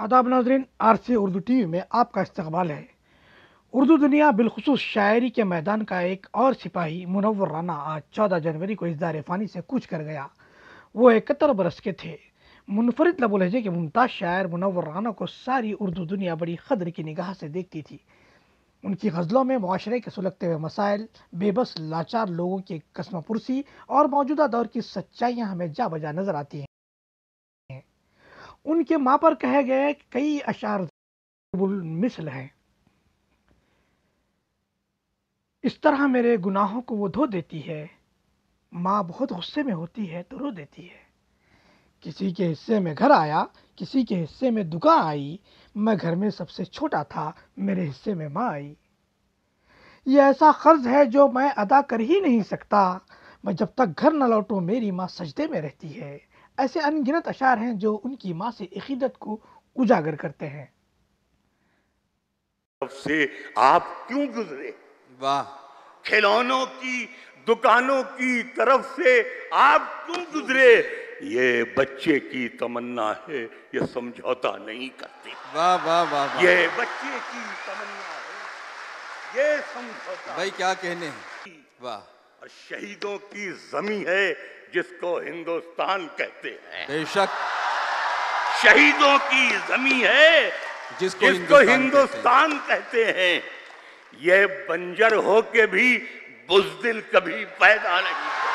آداب ناظرین، RC Urdu T V میں آپ کا استقبال ہے۔ اردو دنیا بالخصوص شاعری کے میدان کا ایک اور سپاہی منور رانا آج 14 جنوری کو اس دار فانی سے کوچ کر گیا۔ وہ 71 برس کے تھے۔ منفرد لب و لہجے کے ممتاز شاعر منور رانا کو ساری اردو دنیا بڑی قدر کی نگاہ سے دیکھتی تھی۔ ان کی غزلوں میں معاشرے کے سلگتے ہوئے مسائل، بے بس لاچار لوگوں کی کسمہ پرسی اور موجودہ دور کی سچائیاں ہمیں جا بجا نظر آتی ہیں۔ ان کے ماں پر کہے گئے کئی اشعار ضرب المثل ہیں۔ اس طرح میرے گناہوں کو وہ دھو دیتی ہے، ماں بہت غصے میں ہوتی ہے تو رو دیتی ہے۔ کسی کے حصے میں گھر آیا، کسی کے حصے میں دکان آئی، میں گھر میں سب سے چھوٹا تھا، میرے حصے میں ماں آئی۔ یہ ایسا قرض ہے جو میں ادا کر ہی نہیں سکتا، میں جب تک گھر نہ لوٹوں میری ماں سجدے میں رہتی ہے۔ ایسے ان گنت اشعار ہیں جو ان کی ماں سے عقیدت کو اجاگر کرتے ہیں۔ طرف سے آپ کیوں گزرے؟ واہ! کھلونوں کی دکانوں کی طرف سے آپ کیوں گزرے؟ یہ بچے کی تمنا ہے، یہ سمجھوتا نہیں کرتے۔ واہ واہ واہ واہ! یہ بچے کی تمنا ہے، یہ سمجھوتا بھائی کیا کہنے ہیں؟ واہ! اور شہیدوں کی زمین ہے جس کو ہندوستان کہتے ہیں۔ بے شک شہیدوں کی زمین ہے جس کو ہندوستان کہتے ہیں۔ یہ بنجر ہو کے بھی بزدل کبھی پیدا نہیں ہوتا۔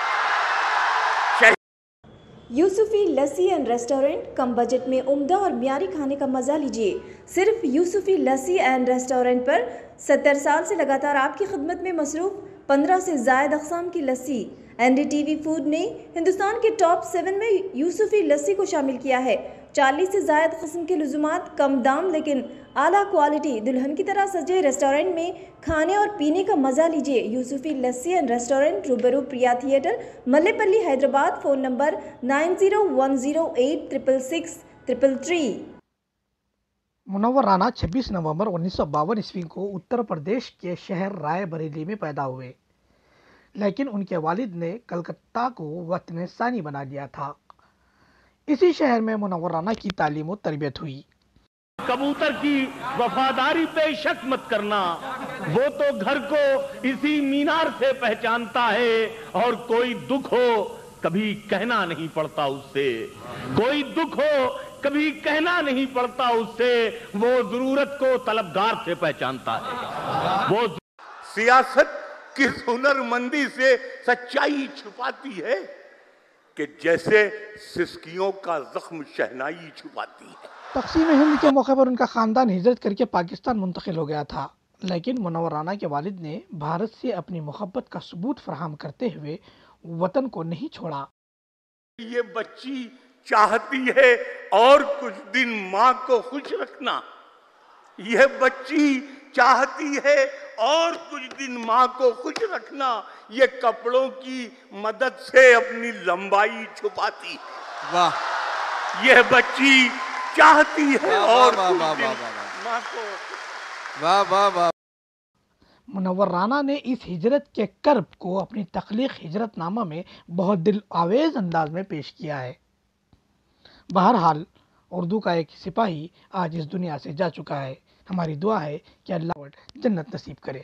یوسفی لسی اینڈ ریسٹورنٹ کم بجٹ میں عمدہ اور معیاری کھانے کا مزہ لیجیے۔ صرف یوسفی لسی اینڈ ریسٹورنٹ پر 70 سال سے لگاتار آپ کی خدمت میں مصروف 15 سے زائد اقسام کی لسی۔ NDTV فوڈ نے ہندوستان کے ٹاپ 7 میں یوسفی لسی کو شامل کیا ہے۔ 40 سے زائد قسم کے لزومات، کم دام لیکن اعلیٰ کوالٹی، دلہن کی طرح سجے ریسٹورنٹ میں کھانے اور پینے کا مزہ لیجیے۔ یوسفی لسی اینڈ ریسٹورنٹ، روبرو پریا theatre, Mallepally, Hyderabad. Phone number 9010836333۔ Munawwar Rana 26 نومبر 1952 کو اتر پردیش کے شہر رائے بریلی میں پیدا ہوئے، لیکن ان کے والد نے کلکتہ کو وطن ثانی بنا دیا تھا۔ اسی شہر میں منور رانا کی تعلیم و تربیت ہوئی۔ کبوتر کی وفاداری پہ شک مت کرنا، وہ تو گھر کو اسی مینار سے پہچانتا ہے، اور کوئی دکھ ہو کبھی کہنا نہیں پڑتا اس سے، کوئی دکھ ہو کبھی کہنا نہیں پڑتا اس سے، وہ ضرورت کو طلبگار سے پہچانتا ہے۔ وہ سیاست کس ہنرمندی سے سچائی چھپاتی ہے کہ جیسے سسکیوں کا زخم شہنائی چھپاتی ہے۔ تقسیم ہند کے موقع پر ان کا خاندان ہجرت کر کے پاکستان منتقل ہو گیا تھا، لیکن منور رانا کے والد نے بھارت سے اپنی محبت کا ثبوت فراہم کرتے ہوئے وطن کو نہیں چھوڑا۔ یہ بچی چاہتی ہے اور کچھ دن ماں کو خوش رکھنا، یہ بچی چاہتی ہے اور کچھ دن ماں کو خوش رکھنا، یہ کپڑوں کی مدد سے اپنی لمبائی چھپاتی ہے۔ واہ! یہ بچی چاہتی ہے اور واہ کچھ واہ دن واہ واہ! ماں کو۔ واہ واہ واہ! منور رانا نے اس ہجرت کے کرب کو اپنی تخلیق ہجرت نامہ میں بہت دل آویز انداز میں پیش کیا ہے۔ بہرحال اردو کا ایک سپاہی آج اس دنیا سے جا چکا ہے۔ ہماری دعا ہے کہ اللہ جنت نصیب کرے۔